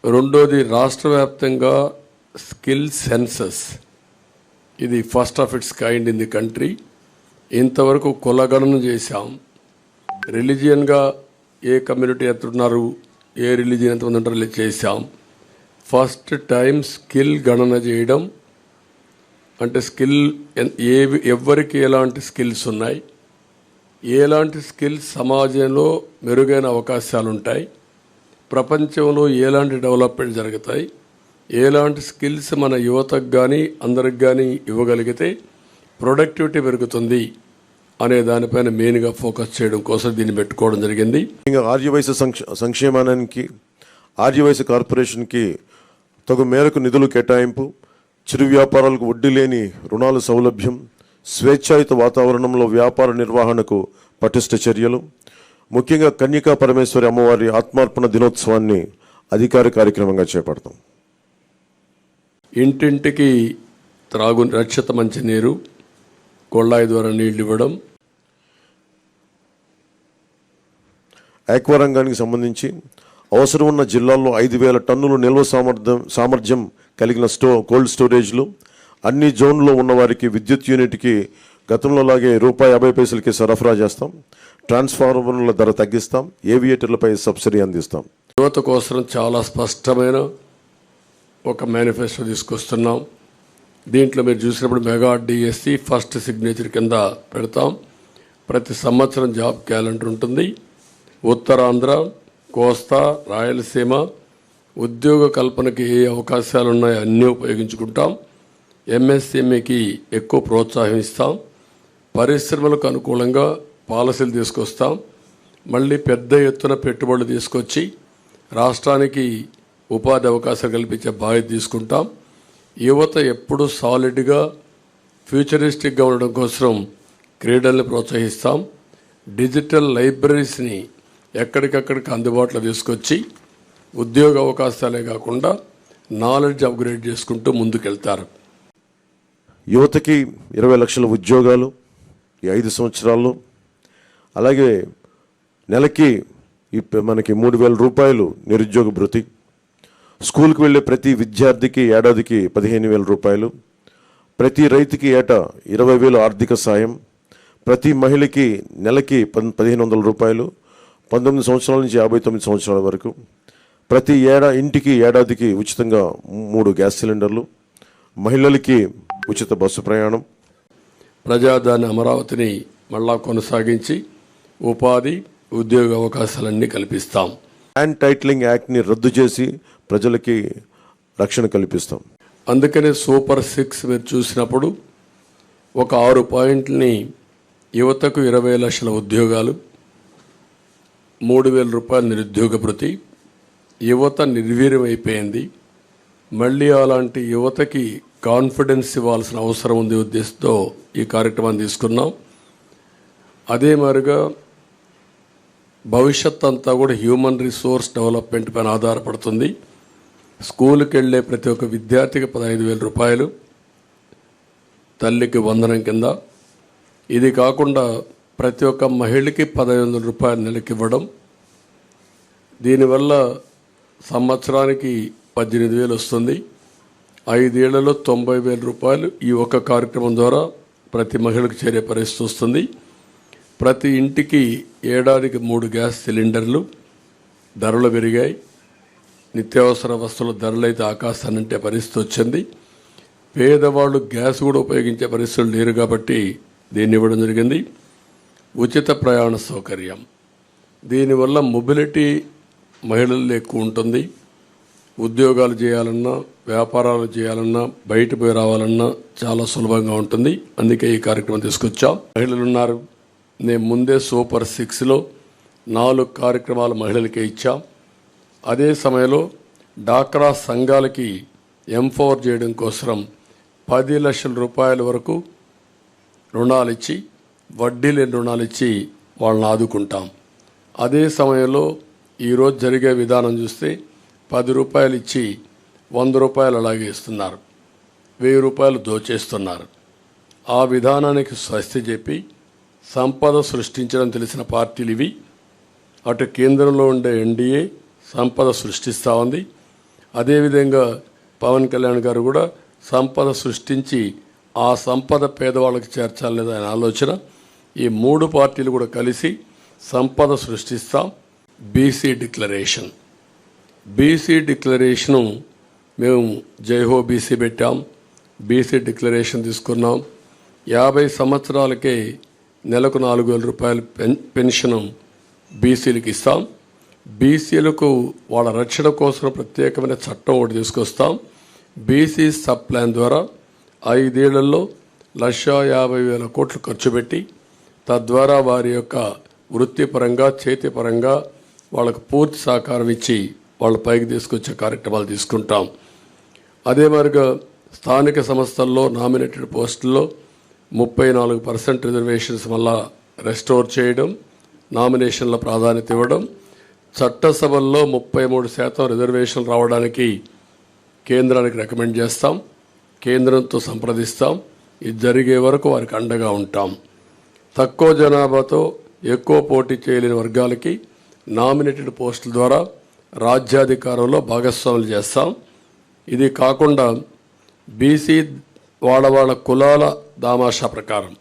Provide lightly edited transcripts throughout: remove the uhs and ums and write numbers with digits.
రెండోది రాష్ట్ర వ్యాప్తంగా స్కిల్ సెన్సస్. ఇది first of it's kind in the country. ఇంతవరకు కులగణన చేశాం. రిలీజియన్గా ఏ కమ్యూనిటీ ఎంత ఉన్నారు, ఏ రిలీజియన్ ఎంతమంది ఉంటారో చేశాం. ఫస్ట్ టైం స్కిల్ గణన చేయడం అంటే స్కిల్ ఎవరికి ఎలాంటి స్కిల్స్ ఉన్నాయి, ఎలాంటి స్కిల్స్ సమాజంలో మెరుగైన అవకాశాలు ఉంటాయి, ప్రపంచంలో ఎలాంటి డెవలప్మెంట్ జరుగుతాయి, ఎలాంటి స్కిల్స్ మన యువతకు కానీ అందరికి కానీ ఇవ్వగలిగితే ప్రొడక్టివిటీ పెరుగుతుంది అనే దానిపైన మెయిన్గా ఫోకస్ చేయడం కోసం దీన్ని పెట్టుకోవడం జరిగింది. ఆర్యవైశ్య సంక్షేమానికి ఆర్యవైశ్య కార్పొరేషన్కి తగు మేరకు నిధులు కేటాయింపు, చిరు వ్యాపారాలకు వడ్డీ లేని రుణాల సౌలభ్యం, స్వేచ్ఛాయుత వాతావరణంలో వ్యాపార నిర్వహణకు పటిష్ట చర్యలు, ముఖ్యంగా కన్యకా పరమేశ్వరి అమ్మవారి ఆత్మార్పణ దినోత్సవాన్ని అధికార కార్యక్రమంగా చేపడతాం. ఇంటింటికి రక్షిత మంచినీరు, కొళ్ళాయి ద్వారా నీళ్లు ఇవ్వడం. ఆక్వా రంగానికి సంబంధించి అవసరం ఉన్న జిల్లాల్లో 5,000 టన్నులు నిల్వ సామర్థ్యం కలిగిన కోల్డ్ స్టోరేజ్లు, అన్ని జోన్లో ఉన్న వారికి విద్యుత్ యూనిట్కి గతంలో లాగే ₹50 సరఫరా చేస్తాం. ట్రాన్స్ఫార్మర్ల ధర తగ్గిస్తాం. ఏవియేటర్లపై సబ్సిడీ అందిస్తాం. యువత కోసం చాలా స్పష్టమైన ఒక మేనిఫెస్టో తీసుకొస్తున్నాం. దీంట్లో మీరు చూసినప్పుడు మెగా డిఎస్సి ఫస్ట్ సిగ్నేచర్ కింద పెడతాం. ప్రతి సంవత్సరం జాబ్ క్యాలెండర్ ఉంటుంది. ఉత్తరాంధ్ర, కోస్తా, రాయలసీమ ఉద్యోగ కల్పనకి ఏ అవకాశాలు ఉన్నాయో అన్నీ ఉపయోగించుకుంటాం. ఎంఎస్ఎంఈకి ఎక్కువ ప్రోత్సాహం ఇస్తాం. పరిశ్రమలకు అనుకూలంగా పాలసీలు తీసుకొస్తాం. మళ్ళీ పెద్ద ఎత్తున పెట్టుబడులు తీసుకొచ్చి రాష్ట్రానికి ఉపాధి అవకాశాలు కల్పించే బాధ్యత తీసుకుంటాం. యువత ఎప్పుడు సాలిడ్గా ఫ్యూచరిస్టిక్గా ఉండడం కోసం క్రీడల్ని ప్రోత్సహిస్తాం. డిజిటల్ లైబ్రరీస్ని ఎక్కడికక్కడికి అందుబాటులో తీసుకొచ్చి ఉద్యోగ అవకాశాలే కాకుండా నాలెడ్జ్ అప్గ్రేడ్ చేసుకుంటూ ముందుకెళ్తారు. యువతకి 20 లక్షల ఉద్యోగాలు ఈ 5 సంవత్సరాల్లో, అలాగే నెలకి మనకి ₹3,000 నిరుద్యోగ భృతి, స్కూల్కి వెళ్ళే ప్రతి విద్యార్థికి ఏడాదికి ₹15,000, ప్రతి రైతుకి ఏటా 20,000 ఆర్థిక సాయం, ప్రతి మహిళకి నెలకి ₹1,500, 19 సంవత్సరాల నుంచి 59 సంవత్సరాల వరకు, ప్రతి ఇంటికి ఏడాదికి ఉచితంగా 3 గ్యాస్ సిలిండర్లు, మహిళలకి ఉచిత బస్సు ప్రయాణం. ప్రజాదాని అమరావతిని మళ్ళా కొనసాగించి ఉపాధి ఉద్యోగ అవకాశాలన్నీ కల్పిస్తాం. ల్యాండ్ టైటిలింగ్ యాక్ట్ని రద్దు చేసి ప్రజలకి రక్షణ కల్పిస్తాం. అందుకనే సూపర్ 6 మీరు చూసినప్పుడు ఒక 6 పాయింట్లని యువతకు 20 లక్షల ఉద్యోగాలు, ₹3,000 నిరుద్యోగ భృతి. యువత నిర్వీర్యం అయిపోయింది. మళ్ళీ అలాంటి యువతకి కాన్ఫిడెన్స్ ఇవ్వాల్సిన అవసరం ఉంది ఉద్దేశంతో ఈ కార్యక్రమాన్ని తీసుకున్నాం. అదే మాదిరిగా భవిష్యత్ అంతా కూడా హ్యూమన్ రిసోర్స్ డెవలప్మెంట్ పైన ఆధారపడుతుంది. స్కూల్కి వెళ్ళే ప్రతి ఒక్క విద్యార్థికి ₹15,000 తల్లికి వందనం కింద. ఇది కాకుండా ప్రతి ఒక్క మహిళకి ₹1,500 నెలకి ఇవ్వడం. దీనివల్ల సంవత్సరానికి 18,000 వస్తుంది. 5 ఏళ్లలో ₹90,000 ఈ ఒక్క కార్యక్రమం ద్వారా ప్రతి మహిళకు చేరే పరిస్థితి వస్తుంది. ప్రతి ఇంటికి ఏడాదికి 3 గ్యాస్ సిలిండర్లు. ధరలు పెరిగాయి. నిత్యావసర వస్తువుల ధరలు అయితే ఆకాశాన్నంటే పరిస్థితి వచ్చింది. పేదవాళ్ళు గ్యాస్ కూడా ఉపయోగించే పరిస్థితులు లేరు కాబట్టి దీన్ని ఇవ్వడం జరిగింది. ఉచిత ప్రయాణ సౌకర్యం. దీనివల్ల మొబిలిటీ మహిళల్లో ఎక్కువ ఉంటుంది. ఉద్యోగాలు చేయాలన్నా, వ్యాపారాలు చేయాలన్నా, బయట పోయి రావాలన్నా చాలా సులభంగా ఉంటుంది. అందుకే ఈ కార్యక్రమం తీసుకొచ్చాం. మహిళలు ఉన్నారు. నేను ముందే సూపర్ 6లో 4 కార్యక్రమాలు మహిళలకే ఇచ్చాం. అదే సమయంలో డాక్రా సంఘాలకి ఎంపవర్ చేయడం కోసం ₹10 లక్షల వరకు రుణాలు ఇచ్చి, వడ్డీ లేని రుణాలు ఇచ్చి వాళ్ళని ఆదుకుంటాం. అదే సమయంలో ఈరోజు జరిగే విధానం చూస్తే ₹10 ఇచ్చి ₹100 అలాగే ఇస్తున్నారు. ₹1,000 దోచేస్తున్నారు. ఆ విధానానికి స్వస్తి చెప్పి సంపద సృష్టించడం తెలిసిన పార్టీలు ఇవి. అటు కేంద్రంలో ఉండే ఎన్డీఏ, సంపద సృష్టిస్తూ ఉంది. అదేవిధంగా పవన్ కళ్యాణ్ గారు కూడా సంపద సృష్టించి ఆ సంపద పేదవాళ్ళకి చేర్చాలనేది ఆయన ఆలోచన. ఈ మూడు పార్టీలు కూడా కలిసి సంపద సృష్టిస్తాం. బీసీ డిక్లరేషను మేము జైహో బీసీ పెట్టాం. బీసీ డిక్లరేషన్ తీసుకున్నాం. 50 సంవత్సరాలకే నెలకు 4,000 రూపాయలు పెన్షన్ బీసీలకు ఇస్తాం. బీసీలకు వాళ్ళ రక్షణ కోసం ప్రత్యేకమైన చట్టం ఒకటి తీసుకొస్తాం. బీసీ సబ్ ప్లాన్ ద్వారా 5 ఏళ్లలో 1,50,000 కోట్లు ఖర్చు పెట్టి తద్వారా వారి యొక్క వృత్తిపరంగా చేతిపరంగా వాళ్ళకు పూర్తి సహకారం ఇచ్చి వాళ్ళ పైకి తీసుకొచ్చే కార్యక్రమాలు తీసుకుంటాం. అదే మరిగా స్థానిక సంస్థల్లో నామినేటెడ్ పోస్టుల్లో 34% రిజర్వేషన్స్ వల్ల రెస్టోర్ చేయడం, నామినేషన్ల ప్రాధాన్యత ఇవ్వడం, చట్టసభల్లో 33% రిజర్వేషన్ రావడానికి కేంద్రానికి రికమెండ్ చేస్తాం. కేంద్రంతో సంప్రదిస్తాం. ఇది జరిగే వరకు వారికి అండగా ఉంటాం. తక్కువ జనాభాతో ఎక్కువ పోటీ చేయలేని వర్గాలకి నామినేటెడ్ పోస్టుల ద్వారా రాజ్యాధికారంలో భాగస్వాములు చేస్తాం. ఇది కాకుండా బీసీ వాళ్ళ కులాల దామాషా ప్రకారం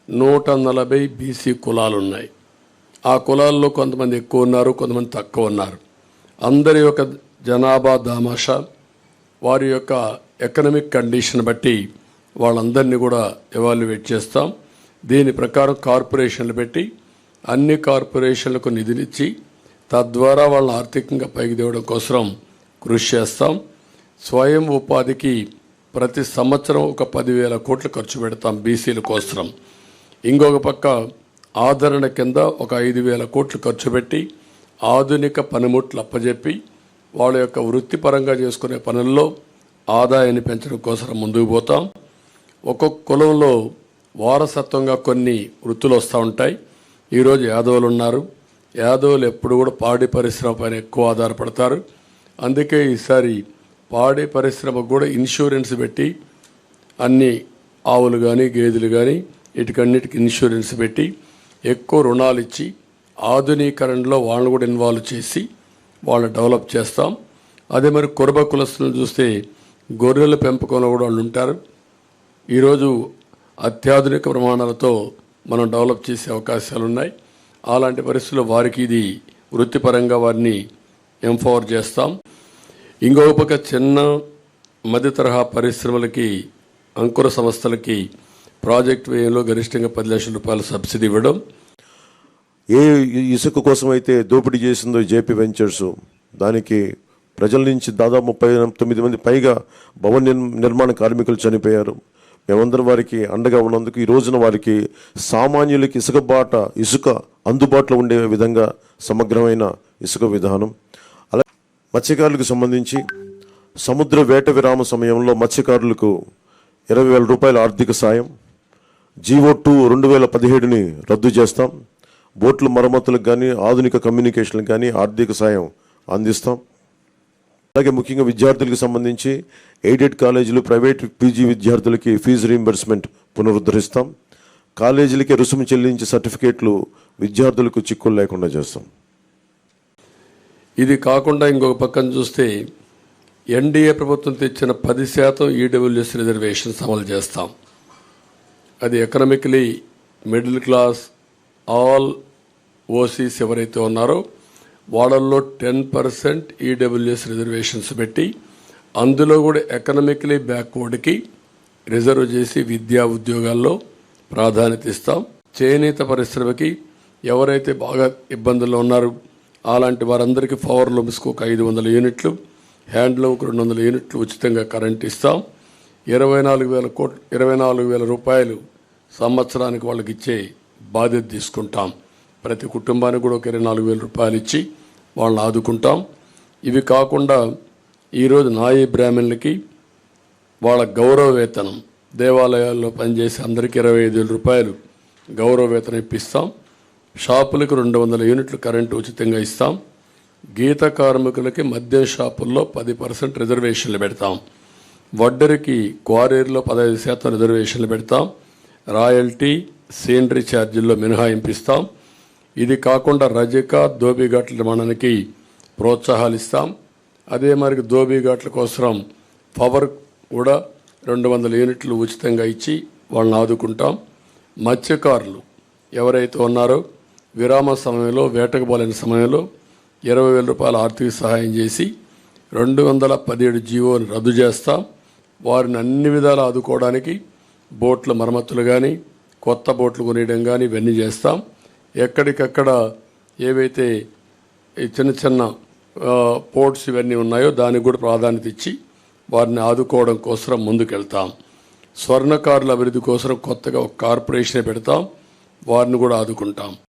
140 బీసీ కులాలు ఉన్నాయి. ఆ కులాల్లో కొంతమంది ఎక్కువ ఉన్నారు, కొంతమంది తక్కువ ఉన్నారు. అందరి యొక్క జనాభా దామాషా వారి యొక్క ఎకనామిక్ కండిషన్ బట్టి వాళ్ళందరినీ కూడా ఎవాల్యుయేట్ చేస్తాం. దీని ప్రకారం కార్పొరేషన్లు పెట్టి అన్ని కార్పొరేషన్లకు నిధులిచ్చి తద్వారా వాళ్ళని ఆర్థికంగా పైకి తేవడం కోసం కృషి చేస్తాం. స్వయం ఉపాధికి ప్రతి సంవత్సరం ఒక 10,000 కోట్లు ఖర్చు పెడతాం బీసీల కోసం. ఇంకొక పక్క ఆదరణ కింద ఒక 5,000 కోట్లు ఖర్చు పెట్టి ఆధునిక పనిముట్లు అప్పజెప్పి వాళ్ళ యొక్క వృత్తిపరంగా చేసుకునే పనుల్లో ఆదాయాన్ని పెంచడం కోసం ముందుకు పోతాం. ఒక్కొక్క కులంలో వారసత్వంగా కొన్ని వృత్తులు వస్తూ ఉంటాయి. ఈరోజు యాదవులు ఉన్నారు. యాదవులు ఎప్పుడు కూడా పాడి పరిశ్రమ పైన ఎక్కువ ఆధారపడతారు. అందుకే ఈసారి పాడి పరిశ్రమకు కూడా ఇన్సూరెన్స్ పెట్టి అన్ని ఆవులు కానీ గేదెలు కానీ వీటికన్నిటికి ఇన్సూరెన్స్ పెట్టి ఎక్కువ రుణాలు ఇచ్చి ఆధునీకరణలో వాళ్ళని కూడా ఇన్వాల్వ్ చేసి వాళ్ళని డెవలప్ చేస్తాం. అదే మరి కురబ కులస్తులను చూస్తే గొర్రెల పెంపకంలో కూడా వాళ్ళు ఉంటారు. ఈరోజు అత్యాధునిక ప్రమాణాలతో మనం డెవలప్ చేసే అవకాశాలు ఉన్నాయి. అలాంటి పరిస్థితుల్లో వారికి ఇది వృత్తిపరంగా వారిని ఎంపవర్ చేస్తాం. ఇంకొక పక్క చిన్న మధ్య తరహా పరిశ్రమలకి అంకుర సంస్థలకి ప్రాజెక్ట్ వ్యయంలో గరిష్టంగా 10 లక్షల రూపాయల సబ్సిడీ ఇవ్వడం. ఏ ఇసుక కోసం అయితే దోపిడీ చేసిందో జేపీ వెంచర్స్, దానికి ప్రజల నుంచి దాదాపు 39 మంది పైగా భవన నిర్మాణ కార్మికులు చనిపోయారు. మేమందరం వారికి అండగా ఉన్నందుకు ఈ రోజున వారికి సామాన్యులకి ఇసుక అందుబాటులో ఉండే విధంగా సమగ్రమైన ఇసుక విధానం. అలా మత్స్యకారులకు సంబంధించి సముద్ర వేట విరామ సమయంలో మత్స్యకారులకు 20,000 రూపాయల ఆర్థిక సాయం. జీవో2 2017ని రద్దు చేస్తాం. బోట్ల మరమ్మతులకు కానీ ఆధునిక కమ్యూనికేషన్లకు కానీ ఆర్థిక సాయం అందిస్తాం. అలాగే ముఖ్యంగా విద్యార్థులకు సంబంధించి ఎయిడెడ్ కాలేజీలు, ప్రైవేట్ పీజీ విద్యార్థులకి ఫీజు రీయింబర్స్మెంట్ పునరుద్ధరిస్తాం. కాలేజీలకి రుసుము చెల్లించే సర్టిఫికేట్లు విద్యార్థులకు చిక్కులు లేకుండా చేస్తాం. ఇది కాకుండా ఇంకొక పక్కన చూస్తే ఎన్డీఏ ప్రభుత్వం తెచ్చిన 10% ఈడబ్ల్యూఎస్ రిజర్వేషన్స్ అమలు చేస్తాం. అది economically middle class all OCs ఎవరైతే ఉన్నారో వాళ్ళల్లో 10% ఈడబ్ల్యూఎస్ రిజర్వేషన్స్ పెట్టి అందులో కూడా ఎకనామికలీ బ్యాక్వర్డ్కి రిజర్వ్ చేసి విద్యా ఉద్యోగాల్లో ప్రాధాన్యత ఇస్తాం. చేనేత పరిశ్రమకి ఎవరైతే బాగా ఇబ్బందుల్లో ఉన్నారో అలాంటి వారందరికీ పవర్ లూమ్స్కు ఒక 500 యూనిట్లు, హ్యాండ్లూమ్కు 200 యూనిట్లు ఉచితంగా కరెంట్ ఇస్తాం. 24,000 రూపాయలు సంవత్సరానికి వాళ్ళకి ఇచ్చే బాధ్యత తీసుకుంటాం. ప్రతి కుటుంబానికి కూడా ఒక 24,000 రూపాయలు ఇచ్చి వాళ్ళని ఆదుకుంటాం. ఇవి కాకుండా ఈరోజు నాయీ బ్రాహ్మణులకి వాళ్ళ గౌరవ వేతనం, దేవాలయాల్లో పనిచేసే అందరికీ 25,000 రూపాయలు గౌరవ వేతనం ఇప్పిస్తాం. షాపులకు 200 యూనిట్లు కరెంటు ఉచితంగా ఇస్తాం. గీత కార్మికులకి మద్యం షాపుల్లో 10% రిజర్వేషన్లు పెడతాం. వడ్డరికి క్వారీల్లో 15% రిజర్వేషన్లు పెడతాం. రాయల్టీ, సీనరీ ఛార్జీల్లో మినహాయింపిస్తాం. ఇది కాకుండా రజక, దోబిఘాట్ల నిర్మాణానికి ప్రోత్సాహాలు ఇస్తాం. అదే మరి ధోబీఘాట్ల కోసం పవర్ కూడా 200 యూనిట్లు ఉచితంగా ఇచ్చి వాళ్ళని ఆదుకుంటాం. మత్స్యకారులు ఎవరైతే ఉన్నారో విరామ సమయంలో వేటకు పోలేని సమయంలో 20,000 రూపాయల ఆర్థిక సహాయం చేసి 217 జీవోని రద్దు చేస్తాం. వారిని అన్ని విధాలు ఆదుకోవడానికి బోట్ల మరమ్మతులు కానీ కొత్త బోట్లు కొనియడం కానీ ఇవన్నీ చేస్తాం. ఎక్కడికక్కడ ఏవైతే ఈ చిన్న చిన్న పోర్ట్స్ ఇవన్నీ ఉన్నాయో దానికి కూడా ప్రాధాన్యత ఇచ్చి వారిని ఆదుకోవడం కోసం ముందుకెళ్తాం. స్వర్ణకారుల అభివృద్ధి కోసం కొత్తగా ఒక కార్పొరేషన్ పెడతాం. వారిని కూడా ఆదుకుంటాం.